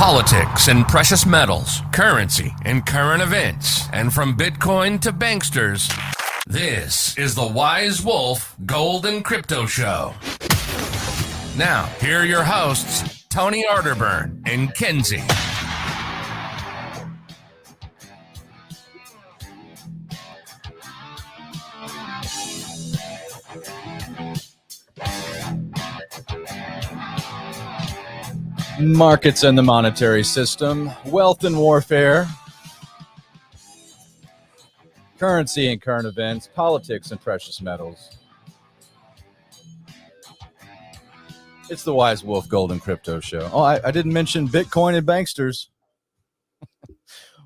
politics and precious metals, currency and current events, and from Bitcoin to banksters, this is the Wise Wolf Gold and Crypto Show. Now, here are your hosts, Tony Arterburn and Kenzie. Markets and the monetary system, wealth and warfare, currency and current events, politics and precious metals. It's the Wise Wolf Gold and Crypto Show. Oh, I didn't mention Bitcoin and banksters.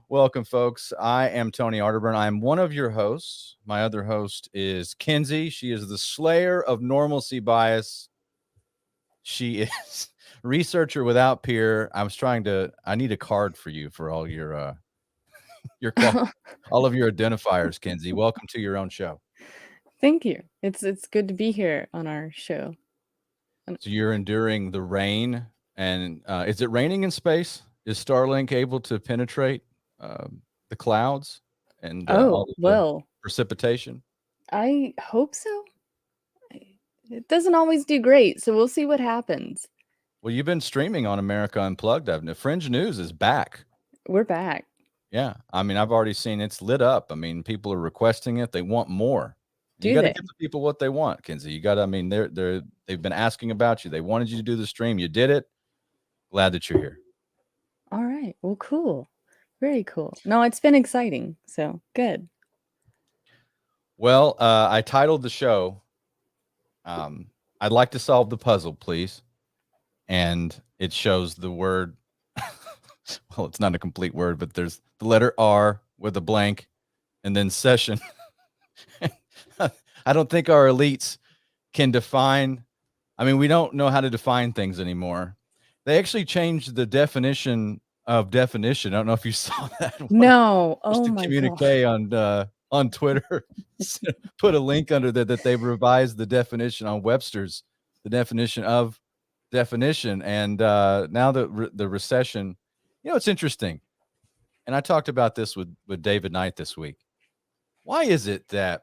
Welcome, folks. I am Tony Arterburn. I am one of your hosts. My other host is Kenzie. She is the slayer of normalcy bias. She is researcher without peer. I need a card for you for all your all of your identifiers, Kenzie. Welcome to your own show. Thank you. It's good to be here on our show. So you're enduring the rain, and is it raining in space? Is Starlink able to penetrate the clouds and all of the precipitation? I hope so. It doesn't always do great, so we'll see what happens. Well, you've been streaming on America Unplugged, haven't you? Fringe News is back. We're back. Yeah. I mean, I've already seen it's lit up. I mean, people are requesting it. They want more. You got to give the people what they want, Kenzie. You got to, I mean, they've been asking about you. They wanted you to do the stream. You did it. Glad that you're here. All right. Well, cool. Very cool. No, it's been exciting. So good. Well, I titled the show, I'd like to solve the puzzle, please. And it shows the word, well, it's not a complete word, but there's the letter R with a blank and then session. I don't think our elites can define. I mean, we don't know how to define things anymore. They actually changed the definition of definition. I don't know if you saw that. No. Oh my communique God. On Twitter, put a link under that they've revised the definition on Webster's, the definition of definition. And now the recession, you know, it's interesting. And I talked about this with David Knight this week. Why is it that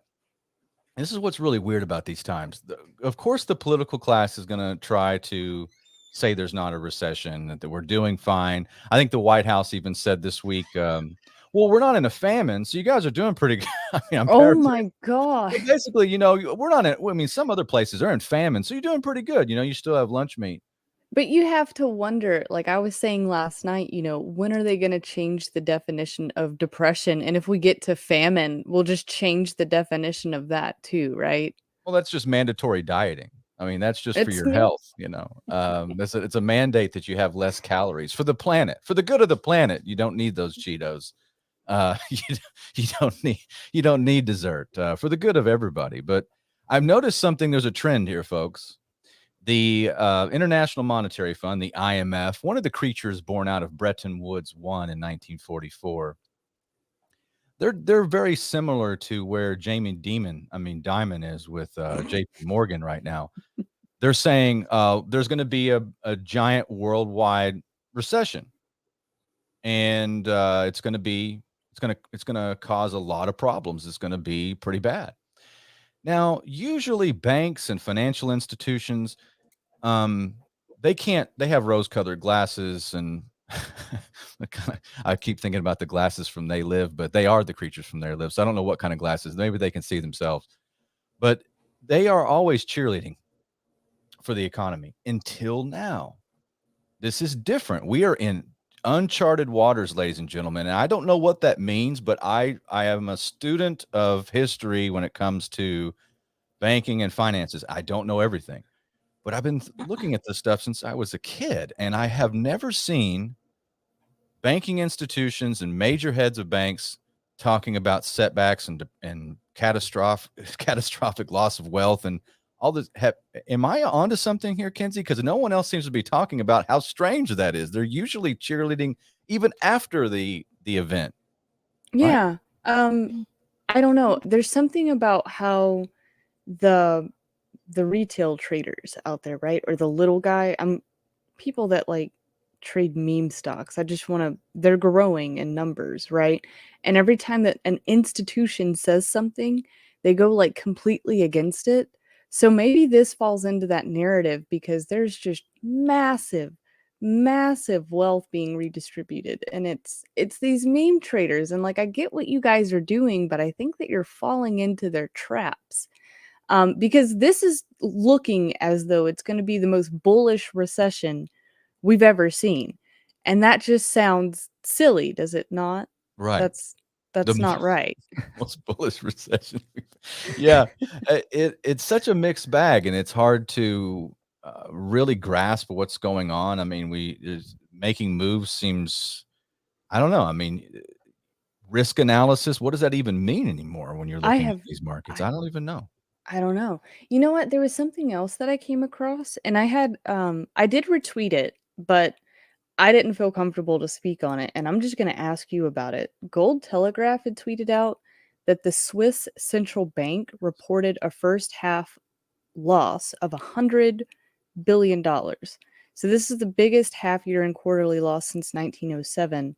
this is what's really weird about these times? Of course, the political class is going to try to say there's not a recession, that we're doing fine. I think the White House even said this week, well, we're not in a famine, so you guys are doing pretty good. I mean, oh my God. But basically, you know, we're not in, I mean, some other places are in famine, so you're doing pretty good. You know, you still have lunch meat. But you have to wonder, like I was saying last night, you know, when are they going to change the definition of depression? And if we get to famine, we'll just change the definition of that too, right? Well, that's just mandatory dieting. I mean, that's just for your health, you know. It's a mandate that you have less calories for the planet, for the good of the planet. You don't need those Cheetos. You don't need dessert for the good of everybody. But I've noticed something. There's a trend here, folks. The International Monetary Fund, the IMF, one of the creatures born out of Bretton Woods I in 1944. They're very similar to where Jamie Dimon is with JP Morgan right now. They're saying there's going to be a giant worldwide recession, and it's going to cause a lot of problems. It's going to be pretty bad. Now, usually banks and financial institutions, they have rose-colored glasses, and I keep thinking about the glasses from They Live, but they are the creatures from They Live. So I don't know what kind of glasses. Maybe they can see themselves, but they are always cheerleading for the economy until now. This is different. We are in uncharted waters, ladies and gentlemen. And I don't know what that means, but I am a student of history when it comes to banking and finances. I don't know everything, but I've been looking at this stuff since I was a kid, and I have never seen banking institutions and major heads of banks talking about setbacks and catastrophic loss of wealth and all this. Am I onto something here, Kenzie? Because no one else seems to be talking about how strange that is. They're usually cheerleading even after the event. Yeah. Right? I don't know. There's something about how the retail traders out there, right? Or the little guy, people that like trade meme stocks. I just want to, they're growing in numbers, right? And every time that an institution says something, they go like completely against it. So maybe this falls into that narrative because there's just massive wealth being redistributed, and it's these meme traders, and like I get what you guys are doing, but I think that you're falling into their traps. Because this is looking as though it's going to be the most bullish recession we've ever seen. And that just sounds silly, does it not? Right. That's The not right. most bullish recession. Yeah, it's such a mixed bag, and it's hard to really grasp what's going on. I mean, making moves seems, I don't know. I mean, risk analysis. What does that even mean anymore when you're I looking at have these markets? I I don't even know. I don't know. You know what? There was something else that I came across, and I did retweet it, but I didn't feel comfortable to speak on it, and I'm just going to ask you about it. Gold Telegraph had tweeted out that the Swiss central bank reported a first half loss of $100 billion. So this is the biggest half year and quarterly loss since 1907.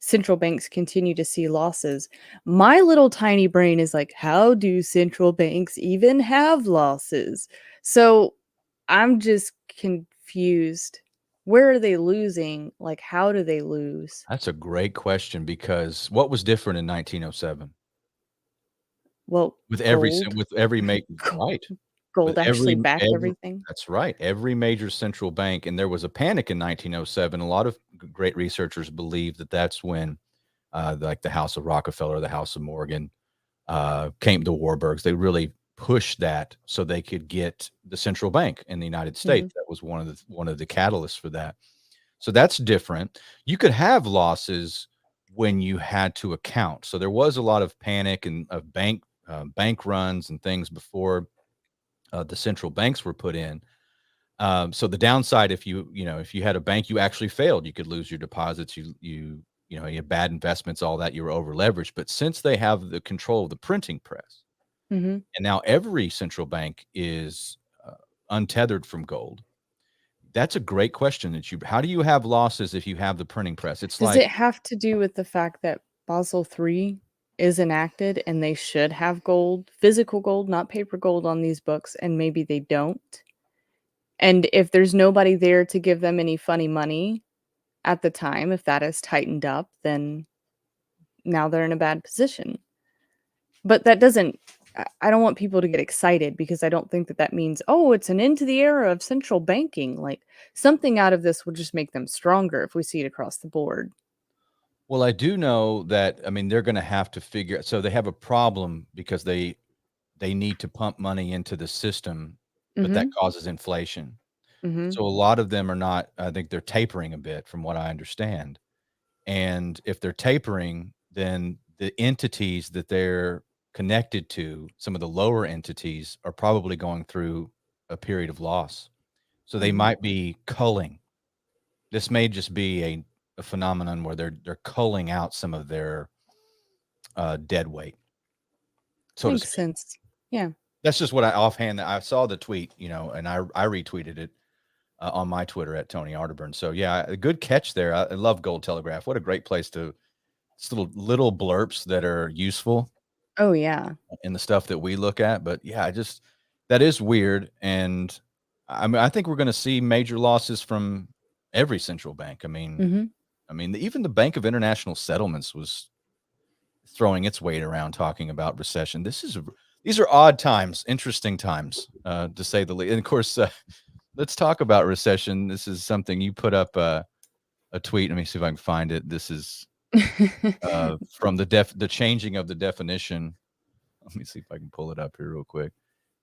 Central banks continue to see losses. My little tiny brain is like, how do central banks even have losses? So I'm just confused. Where are they losing? Like, how do they lose? That's a great question, because what was different in 1907 Well, with gold. Gold, right. With gold actually every backed every everything. That's right. Every major central bank, and there was a panic in 1907. A lot of great researchers believe that that's when, like the House of Rockefeller, the House of Morgan, came to Warburgs. They really pushed that so they could get the central bank in the United Mhm. States. That was one of the catalysts for that. So that's different. You could have losses when you had to account. So there was a lot of panic and of bank runs and things before the central banks were put in. So the downside, if if you had a bank, you actually failed, you could lose your deposits. You had bad investments, all that. You were over leveraged. But since they have the control of the printing press, Mhm. and now every central bank is untethered from gold. That's a great question. How do you have losses if you have the printing press? It's Does like, it have to do with the fact that Basel III is enacted and they should have gold, physical gold, not paper gold on these books, and maybe they don't? And if there's nobody there to give them any funny money at the time, if that is tightened up, then now they're in a bad position. But that doesn't, I don't want people to get excited because I don't think that that means, oh, it's an end to the era of central banking. Like something out of this will just make them stronger if we see it across the board. well, I do know that, I mean, they're going to have to figure. So they have a problem because they need to pump money into the system, but that Mhm. causes inflation. Mhm. So a lot of them are not. I think they're tapering a bit, from what I understand. And if they're tapering, then the entities that they're connected to, some of the lower entities, are probably going through a period of loss. So they Mhm. might be culling. This may just be a phenomenon where they're culling out some of their dead weight, so to Makes speak. sense. Yeah. That's just what I saw the tweet, and I retweeted it on my Twitter at Tony Arterburn. So yeah, a good catch there. I love Gold Telegraph. What a great place to, it's little blurps that are useful Oh, yeah. in the stuff that we look at. But yeah, that is weird. And I mean, I think we're going to see major losses from every central bank. Mhm. Even the Bank of International Settlements was throwing its weight around talking about recession. These are odd times, interesting times, to say the least. And of course, let's talk about recession. This is something you put up, a tweet. Let me see if I can find it. This is from the changing of the definition. Let me see if I can pull it up here real quick.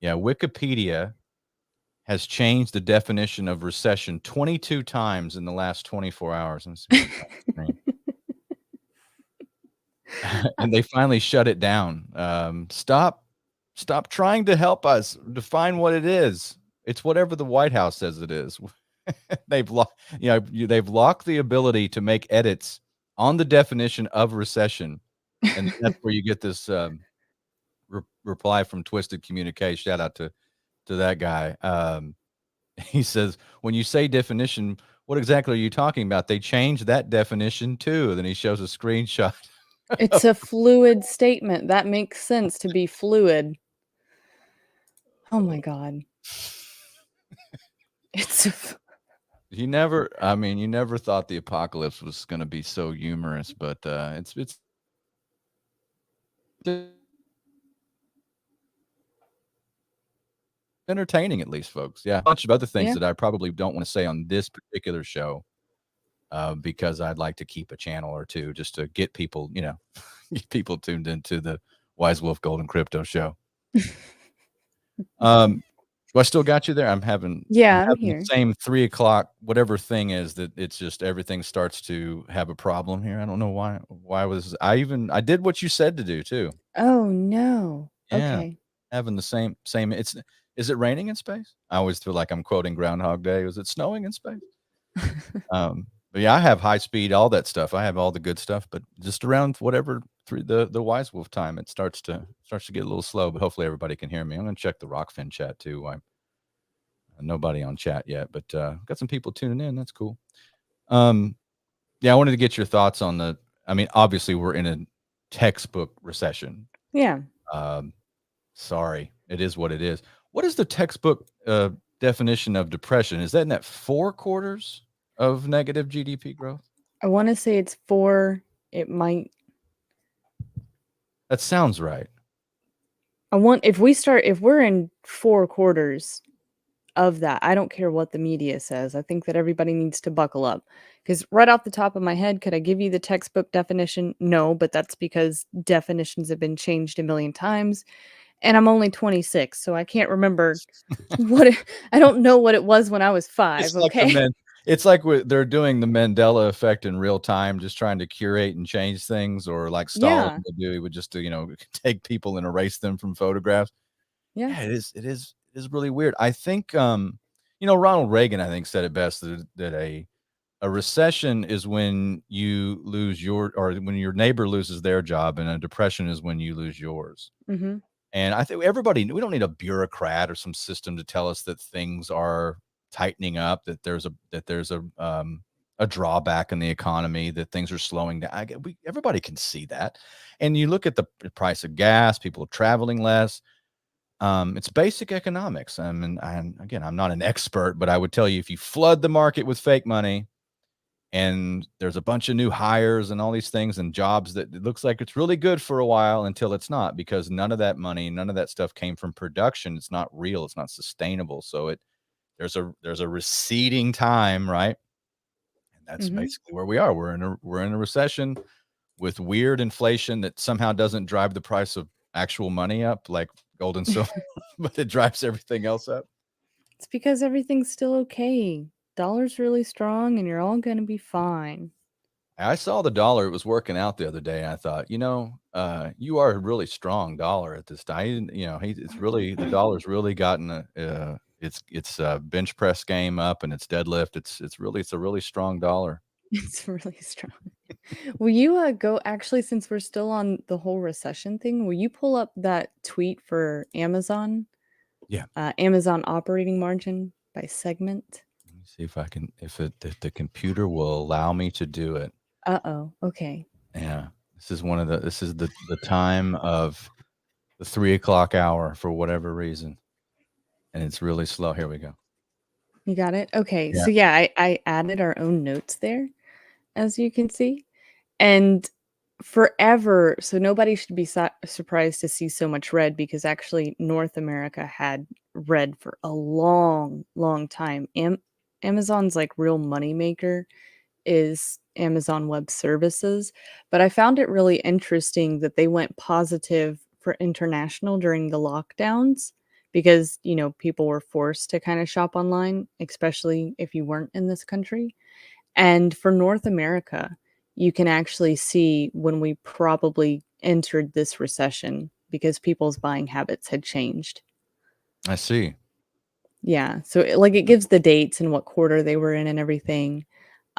Yeah, Wikipedia has changed the definition of recession 22 times in the last 24 hours. Let me see if I can find the screen. And they finally shut it down. Stop trying to help us define what it is. It's whatever the White House says it is. They've locked the ability to make edits on the definition of recession, and that's where you get this reply from Twisted Communication. Shout out to that guy. He says, when you say definition, what exactly are you talking about? They changed that definition too. Then he shows a screenshot. It's a fluid statement. That makes sense to be fluid. Oh my God. It's a You never thought the apocalypse was going to be so humorous, but it's entertaining, at least, folks. Yeah, a bunch of other things Yeah. that I probably don't want to say on this particular show, because I'd like to keep a channel or two just to get people, get people tuned into the Wise Wolf Golden Crypto Show. I still got you there? I'm having I'm the here. same 3 o'clock, whatever thing is that it's just everything starts to have a problem here. I don't know why. I did what you said to do too. Oh no. Yeah. Okay. Having the same. Is it raining in space? I always feel like I'm quoting Groundhog Day. Is it snowing in space? But yeah, I have high speed, all that stuff. I have all the good stuff, but just around whatever through the Wise Wolf time, it starts to get a little slow. But hopefully everybody can hear me. I'm gonna check the Rockfin chat too. Nobody on chat yet, but got some people tuning in. That's cool. Yeah, I wanted to get your thoughts on obviously we're in a textbook recession. Yeah. Sorry, it is what it is. What is the textbook definition of depression? Is that in that 4 quarters of negative GDP growth? I want to say it's 4. It might. That sounds right. If we're in 4 quarters of that, I don't care what the media says. I think that everybody needs to buckle up, because right off the top of my head, could I give you the textbook definition? No, but that's because definitions have been changed a million times. And I'm only 26, so I can't remember I don't know what it was when I was 5, okay? It's like they're doing the Mandela effect in real time, just trying to curate and change things, or like Stalin would do. He would just, take people and erase them from photographs. Yeah. Yeah, it is really weird. I think, Ronald Reagan, I think, said it best that a recession is when you lose when your neighbor loses their job, and a depression is when you lose yours. Mm-hmm. And I think we don't need a bureaucrat or some system to tell us that things are tightening up, that there's a drawback in the economy, that things are slowing down. Everybody can see that. And you look at the price of gas, people are traveling less. It's basic economics. Again, I'm not an expert, but I would tell you, if you flood the market with fake money, and there's a bunch of new hires and all these things and jobs, that it looks like it's really good for a while until it's not, because none of that money, none of that stuff came from production. It's not real. It's not sustainable. So there's a receding time, right? And that's basically where we are. We're in a recession with weird inflation that somehow doesn't drive the price of actual money up like gold and silver, but it drives everything else up. It's because everything's still okay. Dollar's really strong, and you're all going to be fine. I saw the dollar. It was working out the other day. And I thought, you are a really strong dollar at this time. The dollar's really gotten its bench press game up, and its deadlift. It's a really strong dollar. It's really strong. Will you go, actually, since we're still on the whole recession thing, will you pull up that tweet for Amazon? Yeah. Amazon operating margin by segment. Let me see if the computer will allow me to do it. Uh-oh. Okay. Yeah. This is the time of the 3 o'clock hour for whatever reason. And it's really slow. Here we go. You got it? Okay. Yeah. So yeah, I added our own notes there, as you can see. And forever, so nobody should be surprised to see so much red, because actually North America had red for a long, long time. Amazon's like real moneymaker is Amazon Web Services, but I found it really interesting that they went positive for international during the lockdowns, because, people were forced to kind of shop online, especially if you weren't in this country. And for North America, you can actually see when we probably entered this recession, because people's buying habits had changed. I see. Yeah. So it gives the dates and what quarter they were in and everything.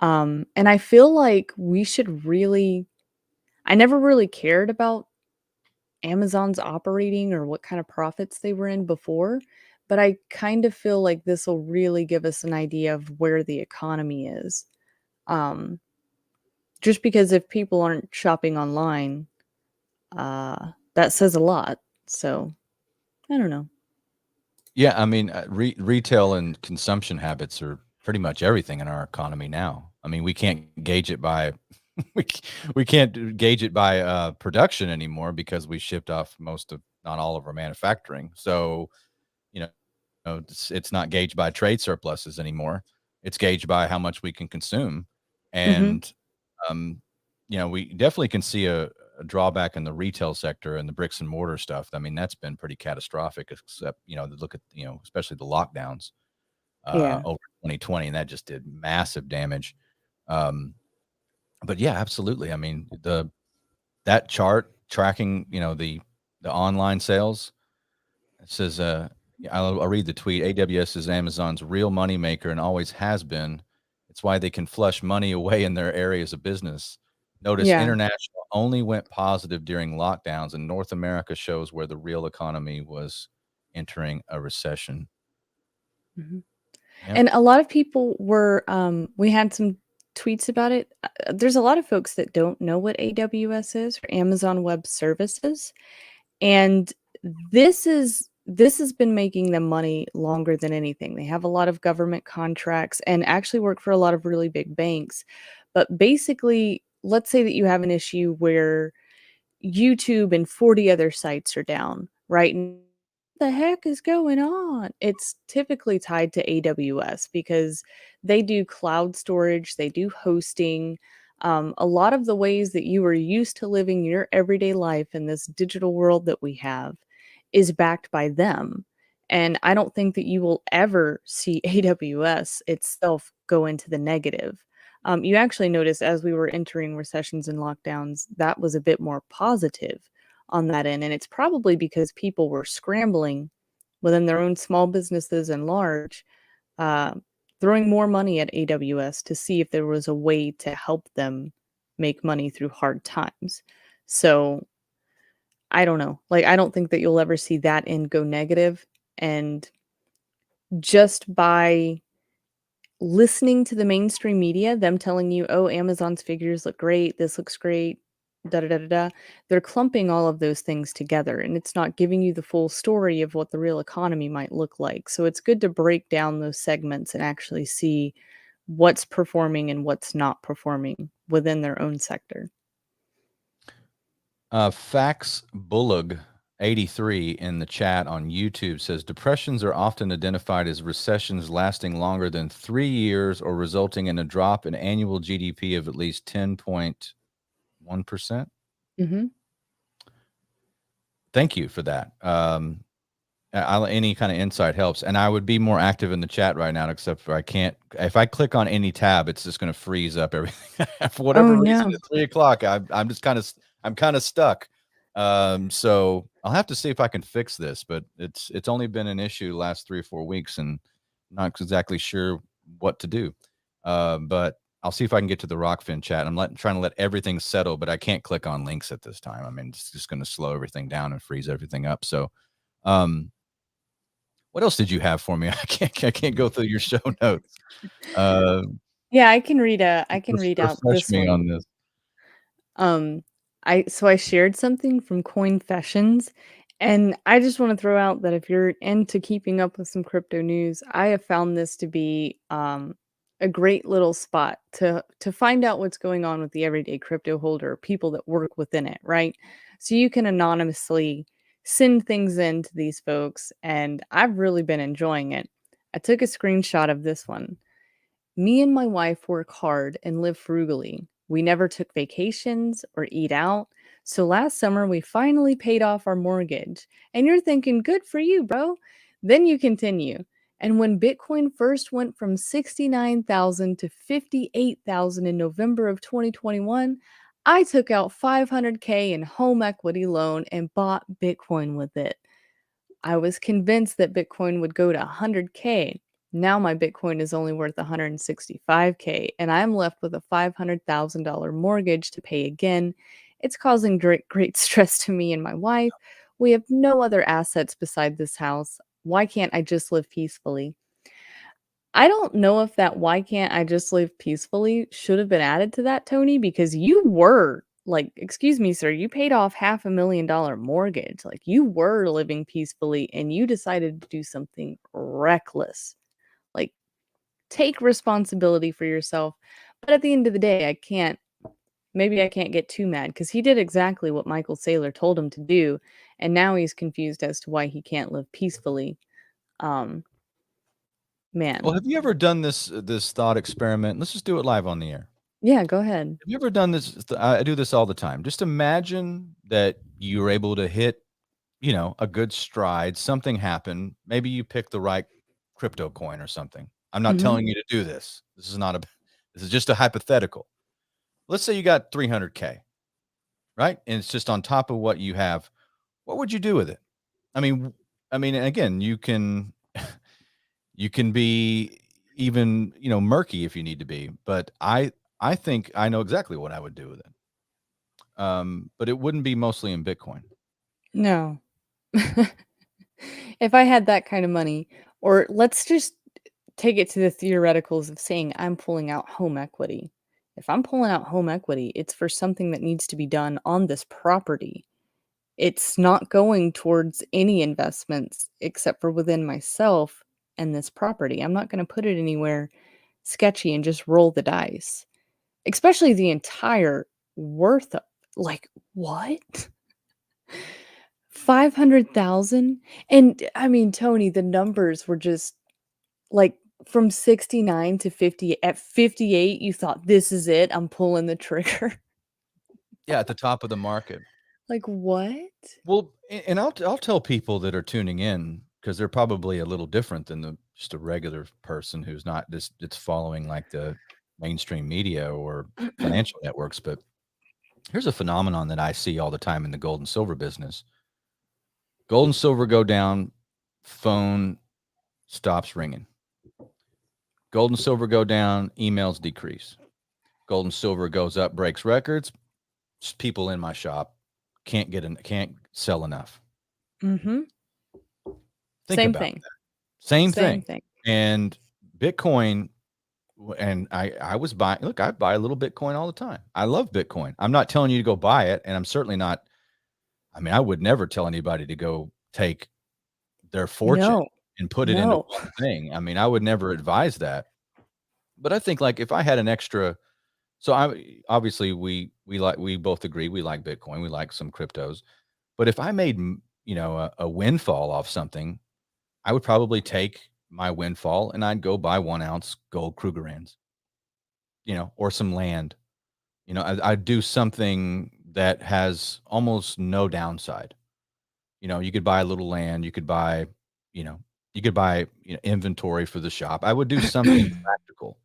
And I feel like we should I never really cared about Amazon's operating or what kind of profits they were in before, but I kind of feel like this will really give us an idea of where the economy is. Um, just because if people aren't shopping online, that says a lot. So I don't know. Yeah, I mean, retail and consumption habits are pretty much everything in our economy now. I mean, we can't gauge it by we c- we can't gauge it by production anymore because we shipped off most of not all of our manufacturing. So, you know, it's not gauged by trade surpluses anymore. It's gauged by how much we can consume. Hmm. And um, we definitely can see a drawback in the retail sector and the bricks and mortar stuff. I mean, that's been pretty catastrophic, except, look at, especially the lockdowns Yeah. over 2020, and that just did massive damage. Um, but yeah, absolutely. I mean, that chart tracking, the online sales, it says, yeah, I'll read the tweet. AWS is Amazon's real money maker and always has been. It's why they can flush money away in their areas of business. Notice Yeah. international only went positive during lockdowns, and North America shows where the real economy was entering a recession. Mhm. Yep. And a lot of people were, we had some tweets about it. There's a lot of folks that don't know what AWS is, or Amazon Web Services, and this has been making them money longer than anything. They have a lot of government contracts and actually work for a lot of really big banks. But basically, let's say that you have an issue where YouTube and 40 other sites are down, right? And what the heck is going on? It's typically tied to AWS because they do cloud storage, they do hosting. A lot of the ways that you are used to living your everyday life in this digital world that we have is backed by them. And I don't think that you will ever see AWS itself go into the negative. You actually noticed as we were entering recessions and lockdowns, that was a bit more positive on that end. And it's probably because people were scrambling within their own small businesses and large, uh, throwing more money at AWS to see if there was a way to help them make money through hard times. So I don't know. Like, I don't think that you'll ever see that end go negative. And just by listening to the mainstream media, them telling you, "Oh, Amazon's figures look great. This looks great." Da da da da da. They're clumping all of those things together, and it's not giving you the full story of what the real economy might look like. So it's good to break down those segments and actually see what's performing and what's not performing within their own sector. Fax Bullock 83 in the chat on YouTube says depressions are often identified as recessions lasting longer than 3 years or resulting in a drop in annual GDP of at least 10.1%. Mhm. Thank you for that. Any kind of insight helps, and I would be more active in the chat right now, except for I can't. If I click on any tab, it's just going to freeze up everything. For Oh, whatever reason, no. at 3 o'clock, I'm just I'm kind of stuck. So I'll have to see if I can fix this, but it's only been an issue the last 3 or 4 weeks, and not exactly sure what to do. But I'll see if I can get to the Rockfin chat. Trying to let everything settle, but I can't click on links at this time. I mean, it's just going to slow everything down and freeze everything up. So, um, what else did you have for me? I can't go through your show notes. Uh, Yeah, I can read out refresh this me one. on this. Um, I shared something from Coinfessions, and I just want to throw out that if you're into keeping up with some crypto news, I have found this to be a great little spot to find out what's going on with the everyday crypto holder, people that work within it, right? So you can anonymously send things in to these folks, and I've really been enjoying it. I took a screenshot of this one. Me and my wife work hard and live frugally. We never took vacations or eat out. So last summer, we finally paid off our mortgage. And you're thinking, good for you, bro. Then you continue. And when Bitcoin first went from 69,000 to 58,000 in November of 2021, I took out 500K in home equity loan and bought Bitcoin with it. I was convinced that Bitcoin would go to 100K. Now my Bitcoin is only worth 165K, and I'm left with a $500,000 mortgage to pay again. It's causing great stress to me and my wife. We have no other assets beside this house. why can't I just live peacefully? I don't know if that "why can't I just live peacefully" should have been added to that, Tony, because you were like, "Excuse me, sir, you paid off $500,000 mortgage, like, you were living peacefully, and you decided to do something reckless." Like, take responsibility for yourself, but at the end of the day, I can't get too mad because he did exactly what Michael Saylor told him to do, and now he's confused as to why he can't live peacefully. Um, Well, man. have you ever done this thought experiment? Let's just do it live on the air. Yeah, go ahead. Have you ever done this? I do this all the time. Just imagine that you were able to hit, a good stride. Something happened. Maybe you picked the right crypto coin or something. I'm not Mhm. telling you to do this. This is just a hypothetical. Let's say you got 300K, right? And it's just on top of what you have. What would you do with it? I mean, and again, you can be even, murky if you need to be, but I think I know exactly what I would do with it. But it wouldn't be mostly in Bitcoin. No. If I had that kind of money, or let's just take it to the theoreticals of saying I'm pulling out home equity. If I'm pulling out home equity, it's for something that needs to be done on this property. It's not going towards any investments except for within myself and this property. I'm not going to put it anywhere sketchy and just roll the dice, especially the entire worth of, like, what? 500,000? And I mean, Tony, the numbers were just like from 69 to 50. At 58, you thought, "This is it. I'm pulling the trigger." Yeah, at the top of the market. Like, what? Well, and I'll tell people that are tuning in because they're probably a little different than just a regular person who's not just it's following like the mainstream media or financial networks. But here's a phenomenon that I see all the time in the gold and silver business. Gold and silver go down, phone stops ringing. Gold and silver go down, emails decrease. Gold and silver goes up, breaks records. People in my shop can't sell enough. Mhm. Think Same about thing. that. Same Same thing. thing. And Bitcoin, and I was buying. Look, I buy a little Bitcoin all the time. I love Bitcoin. I'm not telling you to go buy it, and I'm certainly not. I mean, I would never tell anybody to go take their fortune No. and put it into No. one thing. I mean, I would never advise that. But I think like if I had an extra, so I obviously we both agree we like Bitcoin, we like some cryptos. But if I made a windfall off something, I would probably take my windfall and I'd go buy 1 ounce gold Krugerrands, or some land. I'd do something that has almost no downside. You could buy a little land, you know, you could buy, inventory for the shop. I would do something practical.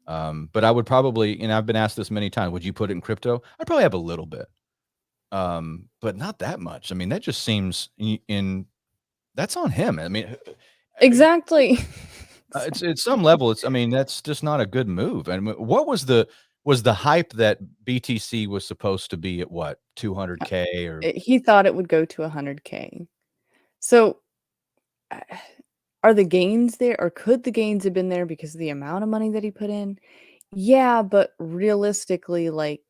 But I would probably, and I've been asked this many times, would you put it in crypto? I'd probably have a little bit. But not that much. I mean, that just seems in that's on him. I mean, Exactly. it's at some level, I mean, that's just not a good move. And what was the hype that BTC was supposed to be at what, 200K or He thought it would go to 100K. So, uh, are the gains there, or could the gains have been there because of the amount of money that he put in? Yeah, but realistically, like,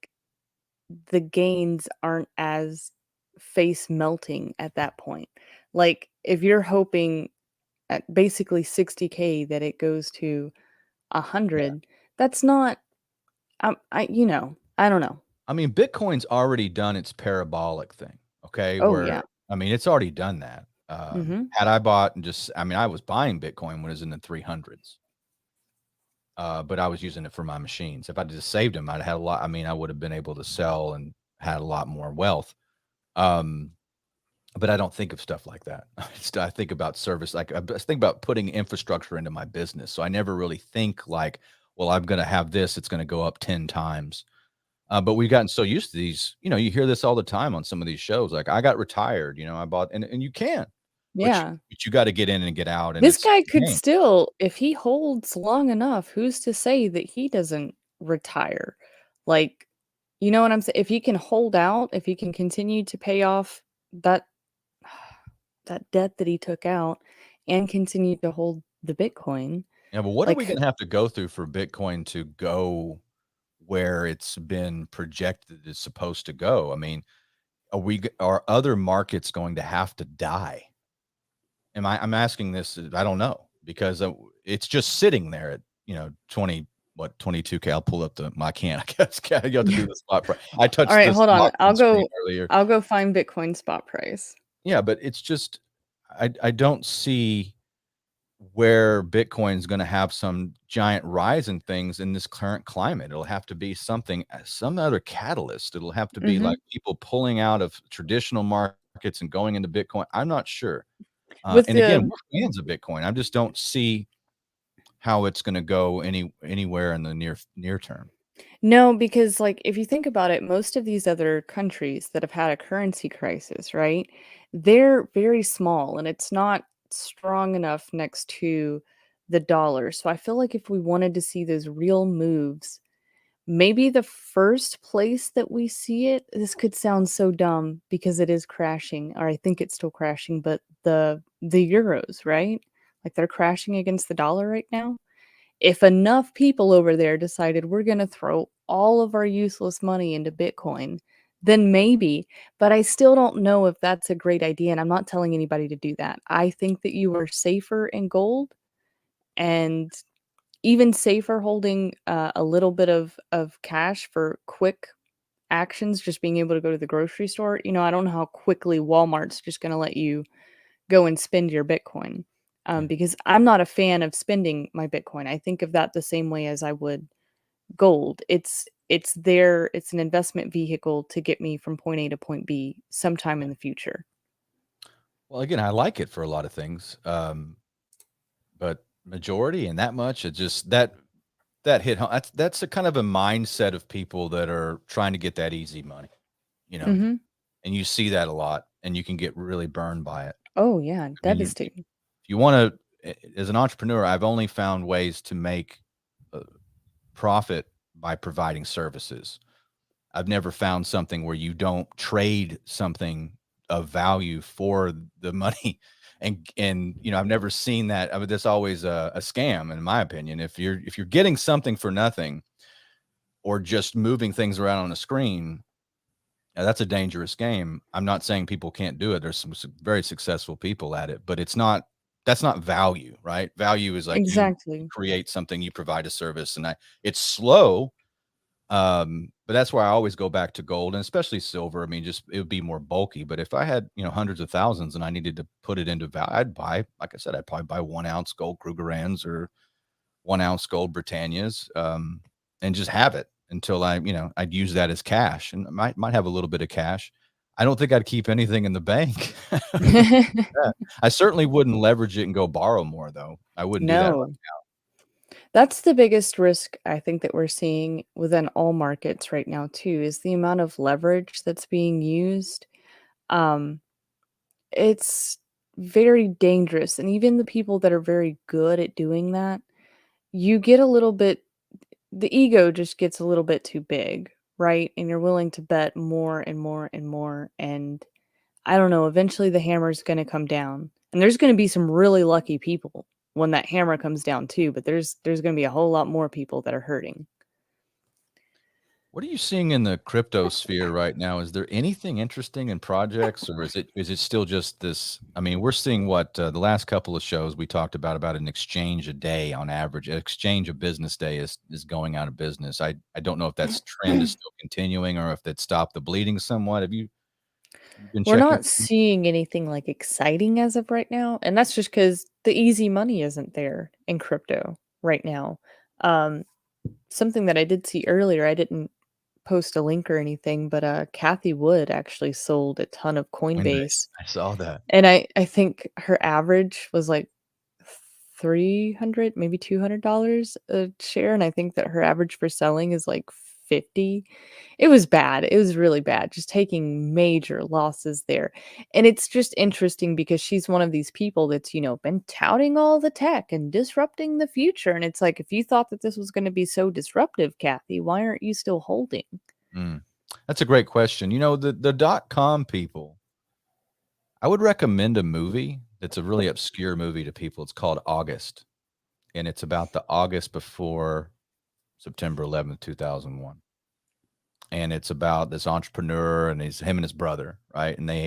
the gains aren't as face melting at that point. Like, if you're hoping at basically 60K that it goes to yeah. 100, that's not, I don't know. I mean, Bitcoin's already done its parabolic thing, okay? Oh, Where yeah. I mean, it's already done that. Mhm. Had I bought and just I mean, I was buying Bitcoin when it was in the 300s. But I was using it for my machines. If I just saved them, I'd had a lot. I mean, I would have been able to sell and had a lot more wealth. Um, but I don't think of stuff like that. I think about service. Like I think about putting infrastructure into my business. So I never really think like, well, I'm going to have this. It's going to go up 10 times. But we've gotten so used to these. You hear this all the time on some of these shows. Like I got retired. I bought, and you can, but Yeah. you got to get in and get out, and This it's guy a could game. still, if he holds long enough, who's to say that he doesn't retire? Like, you know what I'm saying? If he can hold out, if he can continue to pay off that that debt that he took out, and continue to hold the Bitcoin. Yeah, but what are we Like, going to have to go through for Bitcoin to go where it's been projected it's supposed to go? I mean, are other markets going to have to die? I'm asking this, I don't know, because it's just sitting there at, 22K. I'll pull up I can't, I guess. You have to do the spot price. I all touched right, this hold on. screen earlier. I'll go find Bitcoin spot price. Yeah, but it's just, I don't see where Bitcoin's going to have some giant rise in things in this current climate. It'll have to be some other catalyst. It'll have to be Mhm. like people pulling out of traditional markets and going into Bitcoin. I'm not sure. With And again, the we're fans of Bitcoin. I just don't see how it's going to go anywhere in the near term. No, because like if you think about it, most of these other countries that have had a currency crisis, right? They're very small and it's not strong enough next to the dollar. So I feel like if we wanted to see those real moves, maybe the first place that we see it, this could sound so dumb because it is crashing, or I think it's still crashing, but the euros, right? Like they're crashing against the dollar right now. If enough people over there decided we're going to throw all of our useless money into Bitcoin, then maybe, but I still don't know if that's a great idea. And I'm not telling anybody to do that. I think that you are safer in gold and even safer holding a little bit of cash for quick actions, just being able to go to the grocery store. I don't know how quickly Walmart's just going to let you go and spend your Bitcoin. Yeah. Because I'm not a fan of spending my Bitcoin. I think of that the same way as I would gold. It's an investment vehicle to get me from point A to point B sometime in the future. Well, again, I like it for a lot of things. But majority and that much, it just that hit home. That's a kind of a mindset of people that are trying to get that easy money, you know, Mhm. and you see that a lot and you can get really burned by it. Oh, yeah, I mean, devastating. if you want to, as an entrepreneur, I've only found ways to make profit by providing services. I've never found something where you don't trade something of value for the money. And I've never seen that. I mean, that's always a scam, in my opinion. If you're getting something for nothing or just moving things around on a screen, that's a dangerous game. I'm not saying people can't do it. There's some very successful people at it, but that's not value, right? Value is like you Exactly. create something, you provide a service, and it's slow. But that's why I always go back to gold and especially silver. I mean, just it would be more bulky. But if I had, hundreds of thousands and I needed to put it into value, I'd buy, like I said, I'd probably buy 1 ounce gold Krugerrands or 1 ounce gold Britannias, and just have it until I'd use that as cash and might have a little bit of cash. I don't think I'd keep anything in the bank. Yeah. I certainly wouldn't leverage it and go borrow more though. I wouldn't do that. No. That's the biggest risk I think that we're seeing within all markets right now too, is the amount of leverage that's being used. Um, it's very dangerous, and even the people that are very good at doing that, you get a little bit the ego just gets a little bit too big, right? And you're willing to bet more and more and more, and I don't know, eventually the hammer's gonna come down, and there's gonna be some really lucky people when that hammer comes down too, but there's gonna be a whole lot more people that are hurting. What are you seeing in the crypto sphere right now? Is there anything interesting in projects, or is it still just this? I mean, we're seeing what the last couple of shows we talked about an exchange a day on average. An exchange a business day is going out of business. I don't know if that's trend is still continuing or if that stopped the bleeding somewhat. Have you been We're checking? not seeing anything, like, exciting as of right now, and that's just because the easy money isn't there in crypto right now. Um, Something that I did see earlier, I didn't post a link or anything, but, Kathy Wood actually sold a ton of Coinbase. Coinbase, I saw that. and I think her average was, like, 300, maybe $200 a share, and I think that her average for selling is, like, 50. It was bad, it was really bad, just taking major losses there, and it's just interesting because she's one of these people that's, been touting all the tech and disrupting the future, and it's like, if you thought that this was gonna be so disruptive, Kathy, why aren't you still holding? Mm. That's a great question. The .com people. I would recommend a movie It's a really obscure movie to people. It's called August, and it's about the August before September 11th, 2001. And it's about this entrepreneur and him and his brother, right? And they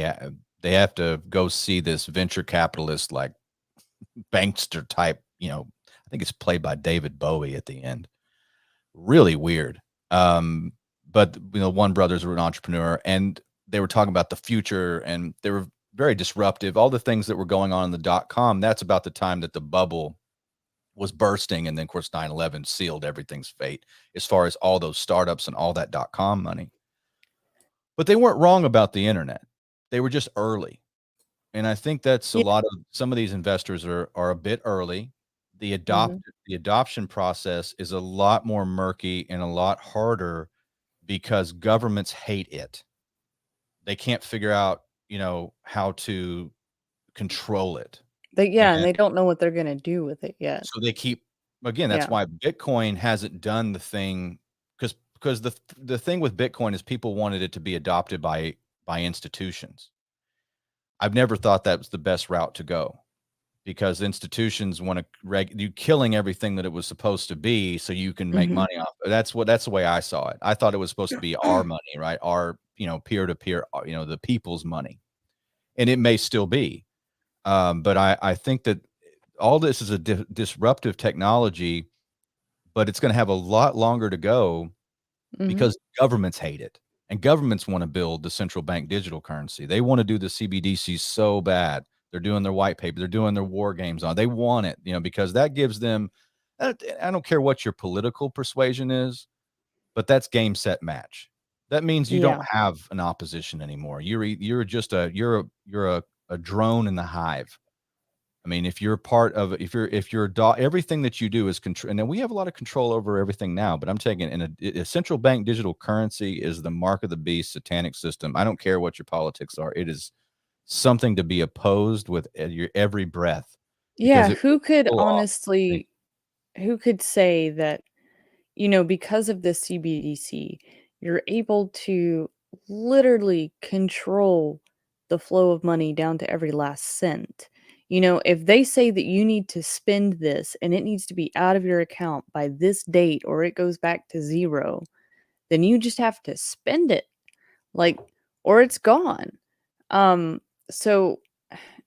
have to go see this venture capitalist, like bankster type, I think it's played by David Bowie at the end. Really weird. But one brother's an entrepreneur, and they were talking about the future, and they were very disruptive. All the things that were going on in the .com, that's about the time that the bubble was bursting. And then, of course, 9/11 sealed everything's fate as far as all those startups and all that .com money. But they weren't wrong about the internet. They were just early. And I think that's a lot of some of these investors are a bit early. The adoption process is a lot more murky and a lot harder because governments hate it. They can't figure out, how to control it. And they don't know what they're going to do with it yet. So they keep, again, that's why Bitcoin hasn't done the thing, because the thing with Bitcoin is people wanted it to be adopted by institutions. I've never thought that was the best route to go, because institutions want to you killing everything that it was supposed to be so you can make money off. That's the way I saw it. I thought it was supposed to be our money, right? Our, peer to peer, the people's money. And it may still be. But I think that all this is a disruptive technology, but it's going to have a lot longer to go because governments hate it. And governments want to build the central bank digital currency. They want to do the CBDC so bad. They're doing their white paper. They're doing their war games on. They want it, because that gives them. I don't care what your political persuasion is, but that's game, set, match. That means you don't have an opposition anymore. You're just a drone in the hive. I mean, if you're part of, if you're everything that you do is control, and then we have a lot of control over everything now, but I'm taking a central bank digital currency is the mark of the beast, satanic system. I don't care what your politics are. It is something to be opposed with your every breath. Yeah. Who could say that, because of the CBDC, you're able to literally control the flow of money down to every last cent. If they say that you need to spend this and it needs to be out of your account by this date or it goes back to zero, then you just have to spend it, or it's gone. So,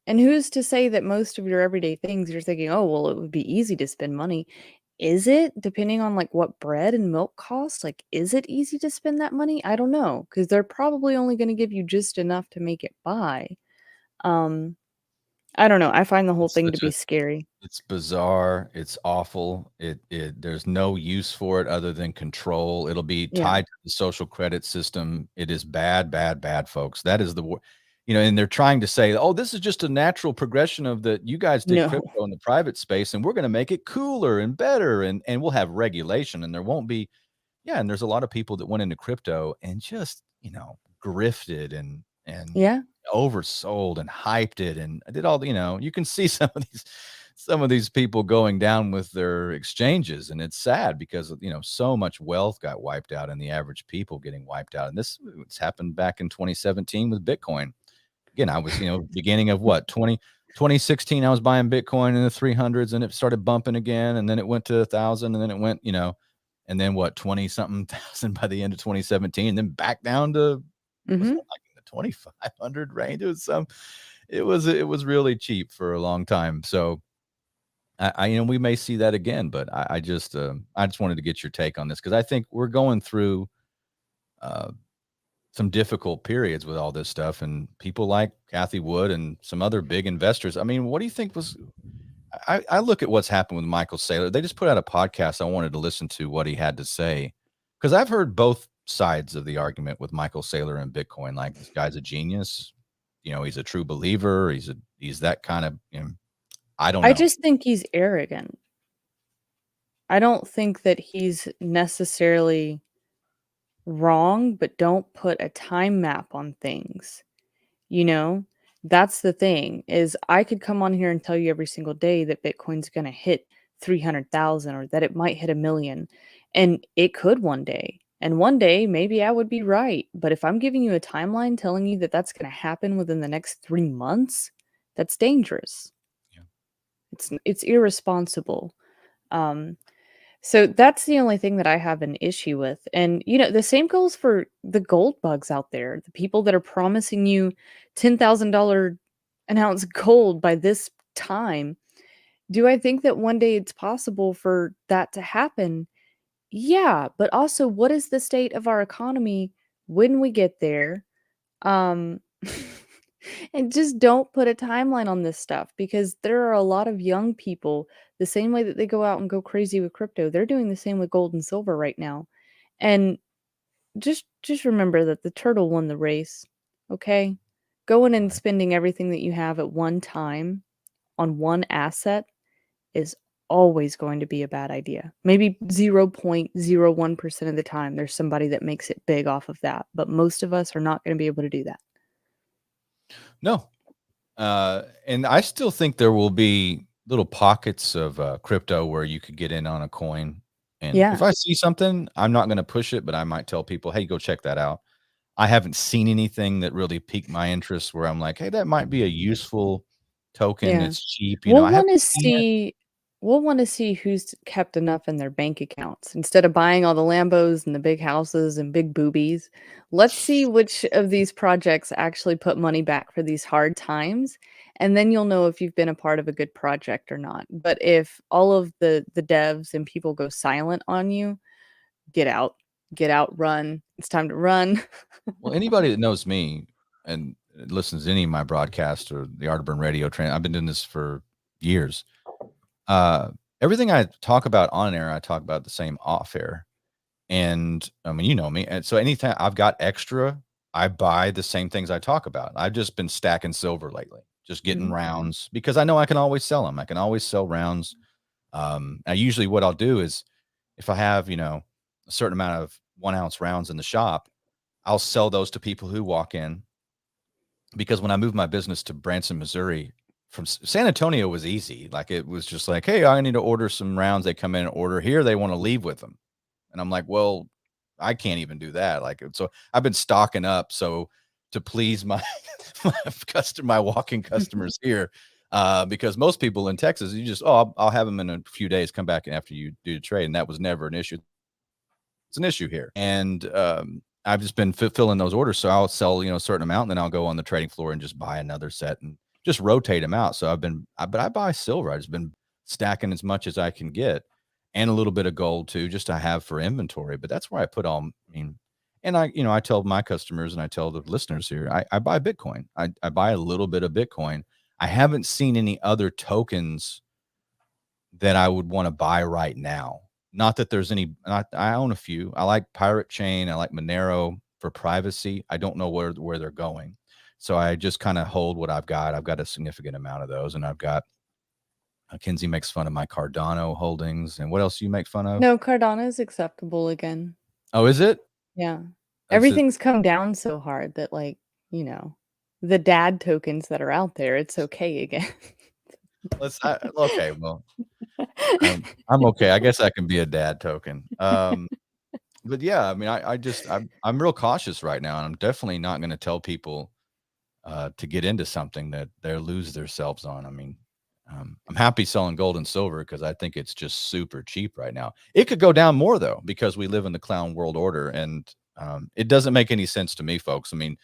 and who's to say that most of your everyday things you're thinking, oh, well, it would be easy to spend money. Is it, depending on what bread and milk costs? Is it easy to spend that money? I don't know, because they're probably only going to give you just enough to make it by. I don't know. I find the whole thing to be scary. It's bizarre. It's awful. There's no use for it other than control. It'll be tied to the social credit system. It is bad, bad, bad, folks. That is and they're trying to say, oh, this is just a natural progression of you guys did crypto in the private space, and we're going to make it cooler and better, and we'll have regulation, and there won't be. Yeah, and there's a lot of people that went into crypto and just, grifted and oversold and hyped it and did all you can see some of these people going down with their exchanges, and it's sad because so much wealth got wiped out and the average people getting wiped out. And it's happened back in 2017 with Bitcoin. Again, I was beginning of 2016 I was buying Bitcoin in the 300s, and it started bumping again, and then it went to 1,000, and then it went and then 20 something thousand by the end of 2017, and then back down to like in the 2,500 range. It was really cheap for a long time. So we may see that again, but I just wanted to get your take on this, because I think we're going through some difficult periods with all this stuff, and people like Cathie Wood and some other big investors. I mean, what do you think I look at what's happened with Michael Saylor. They just put out a podcast. I wanted to listen to what he had to say, because I've heard both sides of the argument with Michael Saylor and Bitcoin. Like, this guy's a genius. He's a true believer. He's that kind of, I don't know. I just think he's arrogant. I don't think that he's necessarily wrong, but don't put a time map on things. That's the thing, is I could come on here and tell you every single day that Bitcoin's going to hit 300,000 or that it might hit 1 million, and it could one day. And one day maybe I would be right, but if I'm giving you a timeline telling you that that's going to happen within the next 3 months, That's dangerous. Yeah. It's irresponsible. So that's the only thing that I have an issue with. And the same goes for the gold bugs out there. The people that are promising you $10,000 an ounce gold by this time. Do I think that one day it's possible for that to happen? Yeah, but also what is the state of our economy when we get there? Um and just don't put a timeline on this stuff because there are a lot of young people the same way that they go out and go crazy with crypto. They're doing the same with gold and silver right now. And just remember that the turtle won the race. Okay? Going and Right. spending everything that you have at one time on one asset is always going to be a bad idea. Maybe 0.01% of the time there's somebody that makes it big off of that, but most of us are not going to be able to do that. No. And I still think there will be little pockets of crypto where you could get in on a coin. And if Yeah. I see something, I'm not going to push it, but I might tell people, hey, go check that out. I haven't seen anything that really piqued my interest where I'm like, hey, that might be a useful token. Yeah. It's cheap. We'll I haven't wanna seen it. see we'll wanna see who's kept enough in their bank accounts. Instead of buying all the Lambos and the big houses and big boobies, let's see which of these projects actually put money back for these hard times, and then you'll know if you've been a part of a good project or not. But if all of the devs and people go silent on you, get out. Get out, run. It's time to run. Well, anybody that knows me and listens to any of my broadcasts or the Art of Burn radio train, I've been doing this for years. Everything I talk about on air, I talk about the same off air. And I mean, you know me. And so anytime I've got extra, I buy the same things I talk about. I've just been stacking silver lately, just getting Mhm. rounds because I know I can always sell them. I can always sell rounds. Now usually what I'll do is if I have, a certain amount of 1 ounce rounds in the shop, I'll sell those to people who walk in because when I moved my business to Branson, Missouri, from San Antonio was easy. Like it was just like, hey, I need to order some rounds. They come in and order here. They want to leave with them. And I'm like, well, I can't even do that. Like, so I've been stocking up. So to please my, my walking customers here, because most people in Texas, you just, I'll have them in a few days, come back after you do the trade. And that was never an issue. It's an issue here. And, I've just been fulfilling those orders. So I'll sell, a certain amount and then I'll go on the trading floor and just buy another set and just rotate them out. So but I buy silver. I've just been stacking as much as I can get and a little bit of gold too, just to have for inventory. But that's where I put all, and I tell my customers and I tell the listeners here, I buy Bitcoin. I buy a little bit of Bitcoin. I haven't seen any other tokens that I would want to buy right now. Not that there's any, I own a few. I like Pirate Chain. I like Monero for privacy. I don't know where they're going. So I just kind of hold what I've got. I've got a significant amount of those. And I've got, Kinsey makes fun of my Cardano holdings. And what else do you make fun of? No, Cardano is acceptable again. Oh, is it? Yeah. That's it. Everything's come down so hard that, like, the dad tokens that are out there, it's okay again. Okay. Well, I'm okay. I guess I can be a dad token. But yeah, I mean, I'm real cautious right now, and I'm definitely not going to tell people to get into something that they lose themselves on. I mean, I'm happy selling gold and silver because I think it's just super cheap right now. It could go down more though because we live in the clown world order, and it doesn't make any sense to me, folks. I mean,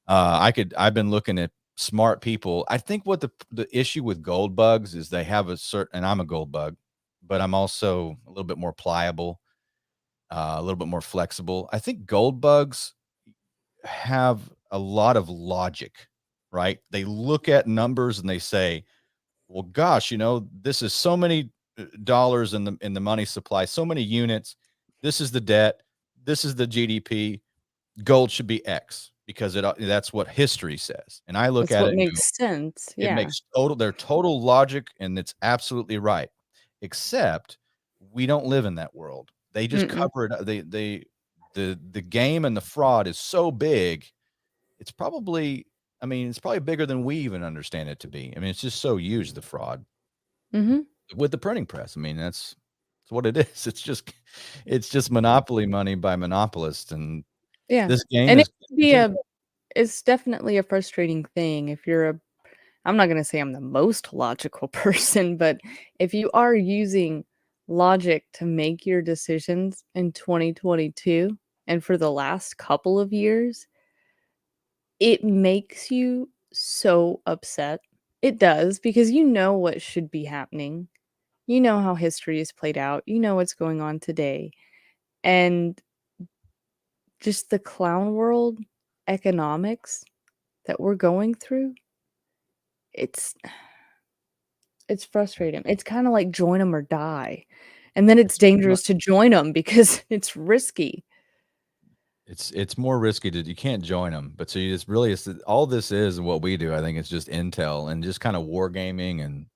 I've been looking at smart people. I think what the issue with gold bugs is they have a certain, and I'm a gold bug, but I'm also a little bit more pliable, a little bit more flexible. I think gold bugs have a lot of logic, right? They look at numbers and they say, well, gosh, this is so many dollars in the money supply, so many units. This is the debt. This is the GDP. Gold should be X because that's what history says. And I look That's at what it and go, makes sense. it Yeah. makes their total logic, and it's absolutely right. Except we don't live in that world. They just Mm-mm. cover it. The game and the fraud is so big. It's probably, it's probably bigger than we even understand it to be. I mean, it's just so huge, the fraud Mhm. with the printing press. I mean, that's what it is. It's just monopoly money by monopolists, and Yeah. this game And it is can be continue. it's definitely a frustrating thing if you're I'm not going to say I'm the most logical person, but if you are using logic to make your decisions in 2022 and for the last couple of years, it makes you so upset. It does, because you know what should be happening. You know how history is played out. You know what's going on today. And just the clown world economics that we're going through, it's it's frustrating. It's kind of like join them or die. And then it's It's pretty much, dangerous to join them because it's risky. it's more risky to, you can't join them, but so you just really, it's all this is and what we do. I think it's just intel and just kind of wargaming and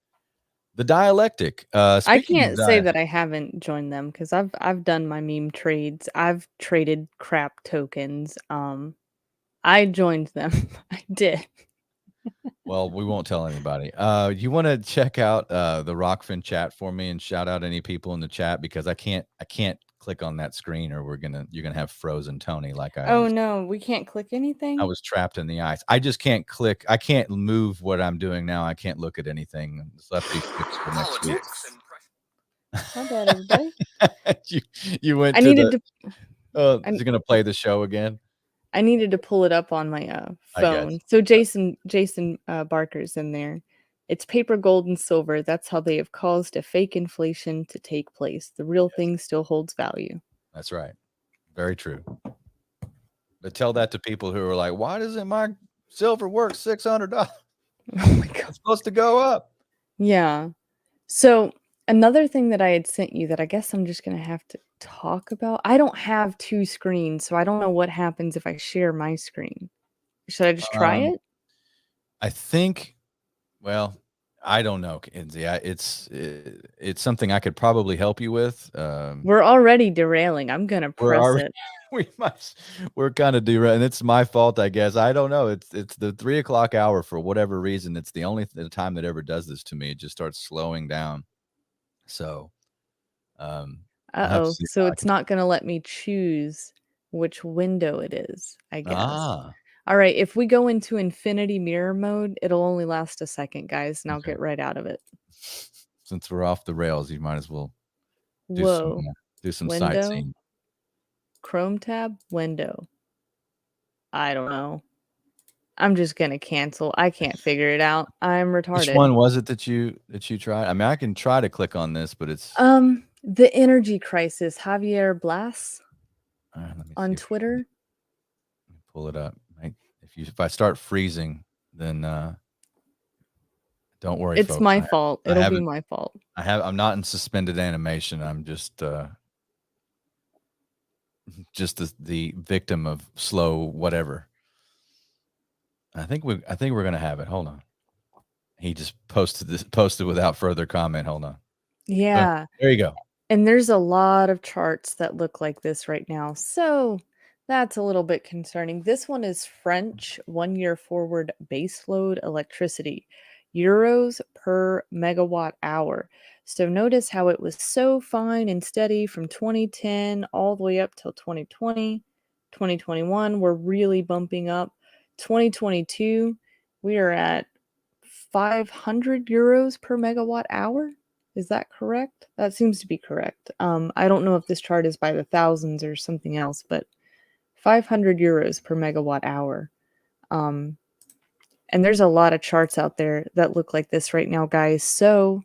the dialectic. I Speaking of can't say that I haven't joined them because I've done my meme trades. I've traded crap tokens. I joined them. I did. well, we won't tell anybody. You want to check out the Rockfin chat for me and shout out any people in the chat, because I can't click on that screen or you're gonna have frozen Tony like Oh no, we can't click I anything? was trapped in the ice. I just can't click. I can't move what I'm doing now. I can't look at anything. It's left these tips for next week. My bad, everybody. you, you went I to needed the. to I Is it gonna play the show again? I needed to pull it up on my I guess. phone. So Jason Barker's in there. It's paper, gold, and silver. That's how they have caused a fake inflation to take place. The real thing still holds value. That's right. Very true. But tell that to people who are like, why doesn't my silver work $600? Oh my god. It's supposed to go up. Yeah. So another thing that I had sent you that I guess I'm just gonna have to talk about. I don't have two screens, so I don't know what happens if I share my screen. Should I just try it? I think, well, I don't know, Kenzie. It's something I could probably help you with. We're already derailing. I'm gonna press already- it. we're kind of derailing. It's my fault, I guess. I don't know. It's the 3 o'clock hour for whatever reason. It's the only time that ever does this to me. It just starts slowing down. So, I'll have to Uh-oh. see So how I it's can- not gonna let me choose which window it is, I guess. Ah, All right, if we go into infinity mirror mode, it'll only last a second, guys, and I'll Okay. get right out of it. Since we're off the rails, you might as well do Whoa. some Window? sightseeing. Chrome tab, window. I don't know. I'm just gonna cancel. I can't figure it out. I'm retarded. Which one was it that you tried? I mean, I can try to click on this, but it's The energy crisis, Javier Blas let me see on if- Twitter. let me pull it up. If I start freezing, then don't worry, It's folks. my fault. I It'll be haven't- my fault. I'm not in suspended animation. I'm just the victim of slow whatever. I think we're gonna have it. Hold on. He just posted without further comment. Hold on. Yeah. There you go. And there's a lot of charts that look like this right now. So that's a little bit concerning. This one is French 1 year forward baseload electricity, euros per megawatt hour. So notice how it was so fine and steady from 2010 all the way up till 2020. 2021, we're really bumping up. 2022, we are at 500 euros per megawatt hour. Is that correct? That seems to be correct. I don't know if this chart is by the thousands or something else, but 500 euros per megawatt hour. And there's a lot of charts out there that look like this right now, guys. So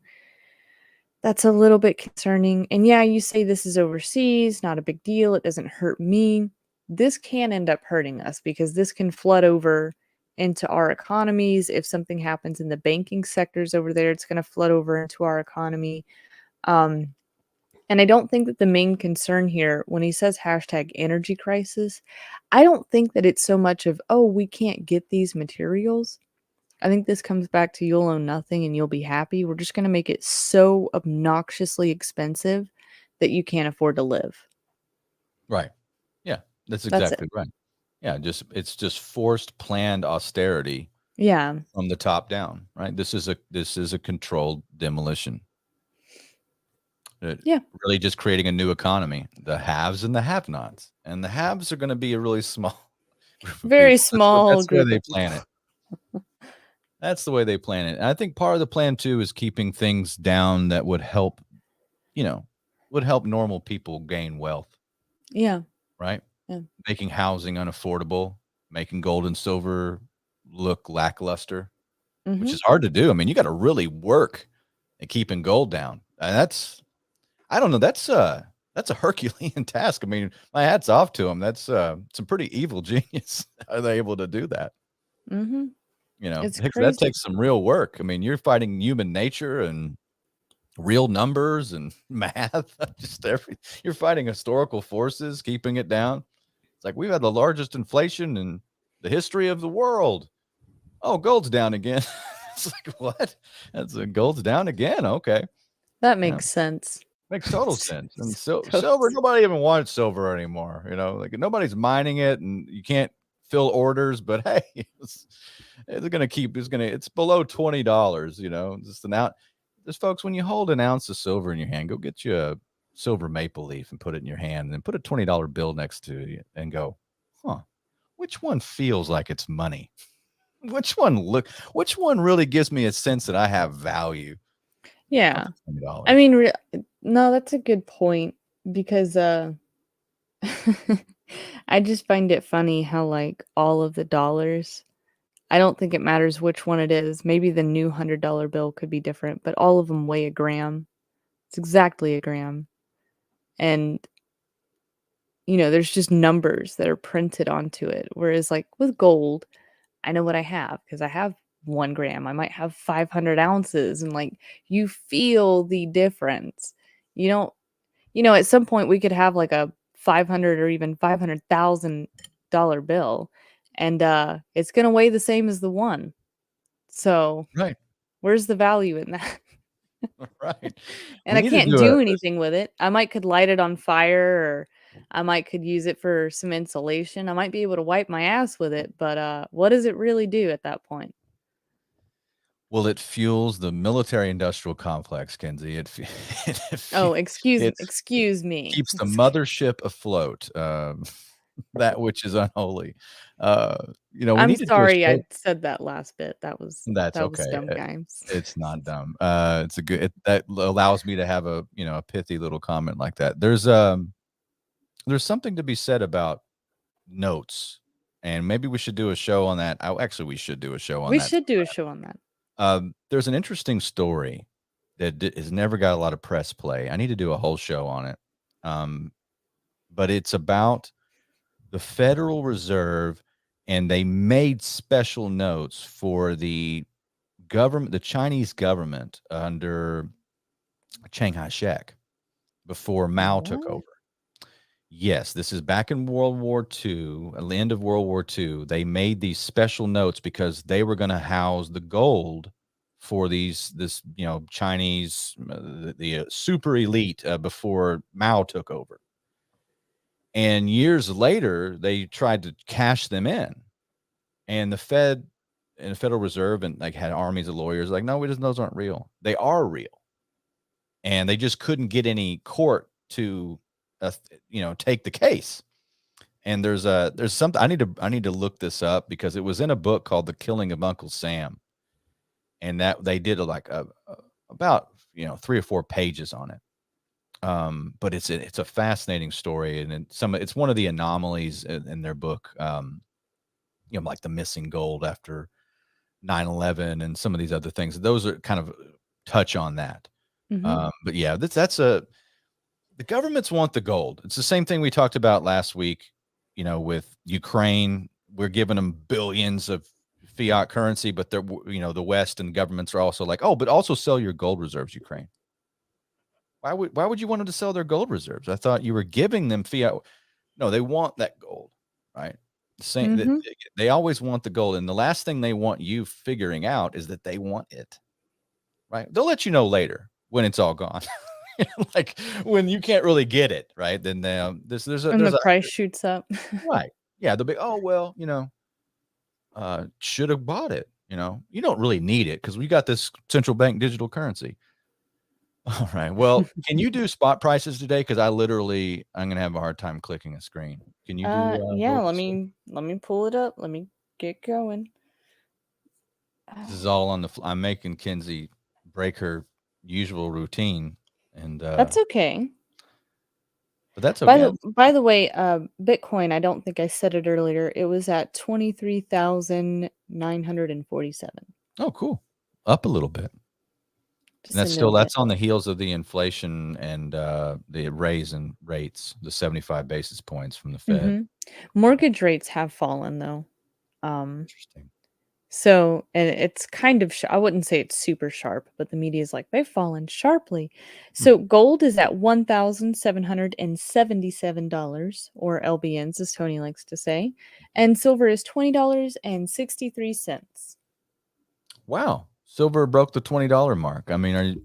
that's a little bit concerning. And yeah, you say this is overseas, not a big deal. It doesn't hurt me. This can end up hurting us because this can flood over into our economies. If something happens in the banking sectors over there, it's going to flood over into our economy. And I don't think that the main concern here, when he says hashtag energy crisis, I don't think that it's so much of, oh, we can't get these materials. I think this comes back to you'll own nothing and you'll be happy. We're just going to make it so obnoxiously expensive that you can't afford to live. Right. Yeah, that's That's exactly right. Yeah, it's just forced planned austerity Yeah. from the top down, right? This is a controlled demolition. Yeah. Really just creating a new economy, the haves and the have-nots. And the haves are going to be a really small group of Very people. small That's where group they of plan it. That's the way they plan it. And I think part of the plan too is keeping things down that would help, would help normal people gain wealth, Yeah. right? Yeah. Making housing unaffordable, making gold and silver look lackluster, which is hard to do. I mean, you got to really work at keeping gold down. And I don't know, that's a Herculean task. I mean, my hat's off to them. That's some pretty evil genius. Are they able to do that? Mm-hmm. It's That crazy. takes some real work. I mean, you're fighting human nature and real numbers and math. You're fighting historical forces, keeping it down. It's like we've had the largest inflation in the history of the world. Oh, gold's down again. It's like, what? Gold's down again. Okay. That makes sense. Makes total sense. And Total silver, nobody even wants silver anymore. Like nobody's mining it, and you can't fill orders. But hey, it's below $20. Just an ounce. Just folks, when you hold an ounce of silver in your hand, go get you a silver maple leaf and put it in your hand, and then put a $20 bill next to you, and go, which one feels like it's money? Which one really gives me a sense that I have value? Yeah. I mean, no, that's a good point, because I just find it funny how like all of the dollars, I don't think it matters which one it is. Maybe the new $100 bill could be different, but all of them weigh a gram. It's exactly a gram. And there's just numbers that are printed onto it. Whereas like with gold, I know what I have because I have 1 gram. I might have 500 ounces, and like you feel the difference. You don't, at some point we could have like a 500 or even $500,000 bill, and it's gonna weigh the same as the one. So right, where's the value in that? right. And I can't do anything with it. I could light it on fire, or I could use it for some insulation. I might be able to wipe my ass with it, but what does it really do at that point? Well, it fuels the military-industrial complex, Kenzie. Oh, excuse me. Keeps the mothership afloat. That which is unholy. I'm sorry I said that last bit. That's that okay. was dumb, guys. It's not dumb. It's a good. That allows me to have a pithy little comment like that. There's something to be said about notes, and maybe we should do a show on that. Actually, we should do a show on that. We should do a show on that. There's an interesting story that has never got a lot of press play. I need to do a whole show on it. But it's about the Federal Reserve, and they made special notes for the government, the Chinese government under Chiang Kai-shek before Mao took over. Yes, this is back in World War II, at the end of World War II. They made these special notes because they were going to house the gold for this Chinese, the super elite before Mao took over. And years later, they tried to cash them in, and the Fed and the Federal Reserve and like had armies of lawyers like, no, those aren't real. They are real, and they just couldn't get any court to take the case. And there's something I need to look this up, because it was in a book called The Killing of Uncle Sam, and that they did about 3 or 4 pages on it. But it's a fascinating story, and it's one of the anomalies in their book. Like the missing gold after 9/11 and some of these other things. Those are kind of touch on that. But yeah, the governments want the gold. It's the same thing we talked about last week, with Ukraine. We're giving them billions of fiat currency, but they're, the West and governments are also like, oh, but also sell your gold reserves, Ukraine. Why would you want them to sell their gold reserves? I thought you were giving them fiat. No, they want that gold, right? They always want the gold, and the last thing they want you figuring out is that they want it, right? They'll let you know later when it's all gone. Like when you can't really get it, right? Then there's the price shoots up. Right. Yeah, they'll be, oh well, should have bought it. You don't really need it because we got this central bank digital currency. All right. Well, can you do spot prices today? Because I'm gonna have a hard time clicking a screen. Can you do? Yeah. Let me pull it up. Let me get going. This is all on the. I'm making Kinsey break her usual routine, and That's okay. but that's okay. By the way, Bitcoin, I don't think I said it earlier. It was at 23,947. Oh, cool. Up a little bit. Just And that's a still little that's bit. on the heels of the inflation and the raise in rates, the 75 basis points from the Fed. Mhm. Mortgage rates have fallen though. Interesting. So, and it's kind of I wouldn't say it's super sharp, but the media is like they've fallen sharply. Hmm. So gold is at $1,777, or LBNs, as Tony likes to say, and silver is $20.63. Wow. Silver broke the $20 mark. I mean,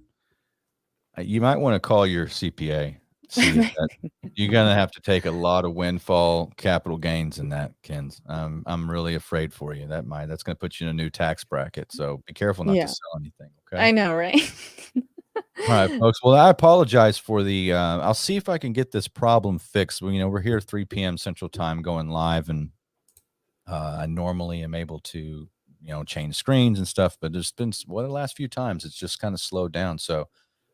you might want to call your CPA. See if that you're gonna have to take a lot of windfall capital gains in that, Kens. I'm really afraid for you. That's gonna put you in a new tax bracket. So be careful not to Yeah, sell anything. Okay. I know, right? All right, folks. Well, I apologize for the. I'll see if I can get this problem fixed. We're here 3 p.m. Central Time going live, and I normally am able to, change screens and stuff. But there's been the last few times it's just kind of slowed down. So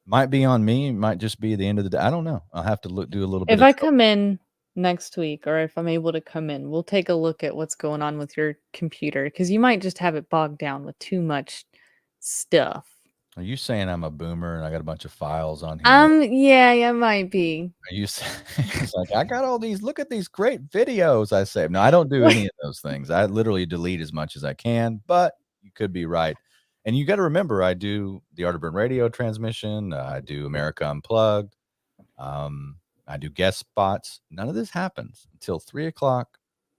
might be on me. Might just be the end of the day. I don't know. I'll have to do a little bit If of I trouble. come in next week, or if I'm able to come in, we'll take a look at what's going on with your computer, because you might just have it bogged down with too much stuff. Are you saying I'm a boomer and I got a bunch of files on here? Yeah, might be. Are you it's like, I got all these, look at these great videos I saved. No, I don't do any of those things. I literally delete as much as I can, but you could be right. And you got to remember, I do the Art of Burn radio transmission. I do America Unplugged. I do guest spots. None of this happens until 3 o'clock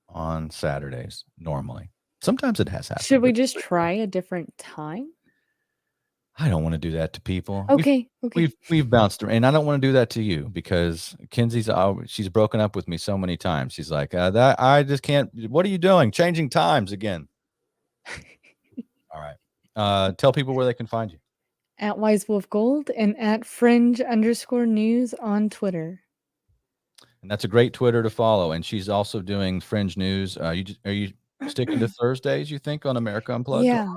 on Saturdays, normally. Sometimes it has happened. Should we But just try a different time? I don't want to do that to people. Okay. We've bounced around, and I don't want to do that to you because she's broken up with me so many times. She's like, that I just can't. What are you doing? Changing times again. All right. Tell people where they can find you. At Wise Wolf Gold and at Fringe_News on Twitter. And that's a great Twitter to follow. And she's also doing Fringe News. Are you sticking to Thursdays, you think, on America Unplugged? Yeah.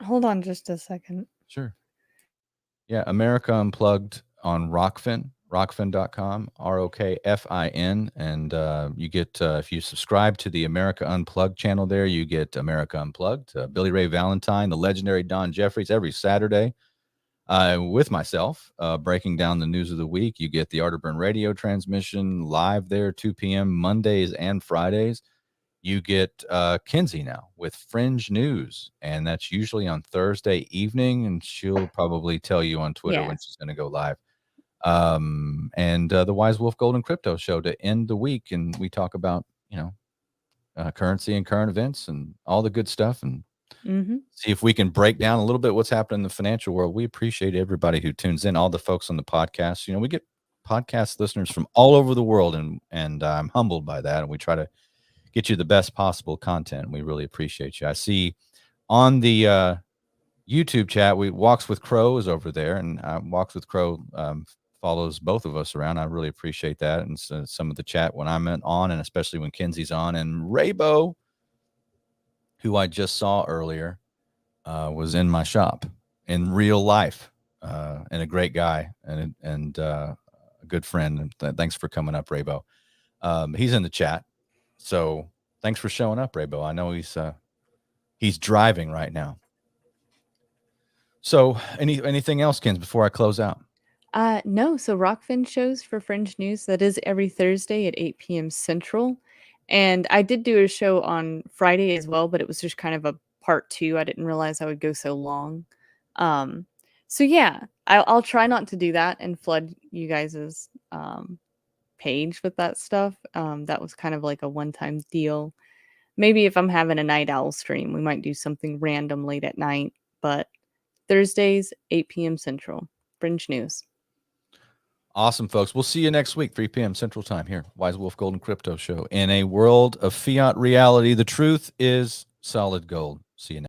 Hold on just a second. Sure. Yeah, America Unplugged on Rockfin, rockfin.com, ROKFIN. And you get, if you subscribe to the America Unplugged channel there, you get America Unplugged, Billy Ray Valentine, the legendary Don Jeffries every Saturday with myself, breaking down the news of the week. You get the Art of Burn radio transmission live there, 2 p.m. Mondays and Fridays. You get Kinsey now with Fringe News, and that's usually on Thursday evening, and she'll probably tell you on Twitter when she's going to go live. And the Wise Wolf Golden Crypto Show to end the week, and we talk about currency and current events and all the good stuff, and see if we can break down a little bit what's happening in the financial world. We appreciate everybody who tunes in, all the folks on the podcast. We get podcast listeners from all over the world, and I'm humbled by that, and we try to get you the best possible content. We really appreciate you. I see on the YouTube chat, Walks with Crow is over there, and Walks with Crow follows both of us around. I really appreciate that. And so some of the chat when I'm on, and especially when Kinsey's on, and Raybo, who I just saw earlier, was in my shop in real life, and a great guy and a good friend. And thanks for coming up, Raybo. He's in the chat. So thanks for showing up, Raybo. I know he's driving right now. So anything else, Kins, before I close out? No. So Rockfin shows for Fringe News, that is every Thursday at 8 p.m. Central. And I did do a show on Friday as well, but it was just kind of a part 2. I didn't realize I would go so long. So yeah, I'll try not to do that and flood you guys's page with that stuff. That was kind of like a one-time deal. Maybe if I'm having a night owl stream, we might do something random late at night. But Thursdays, 8 p.m. Central. Fringe News. Awesome, folks. We'll see you next week, 3 p.m. Central Time here, Wise Wolf Golden Crypto Show. In a world of fiat reality, the truth is solid gold. See you next.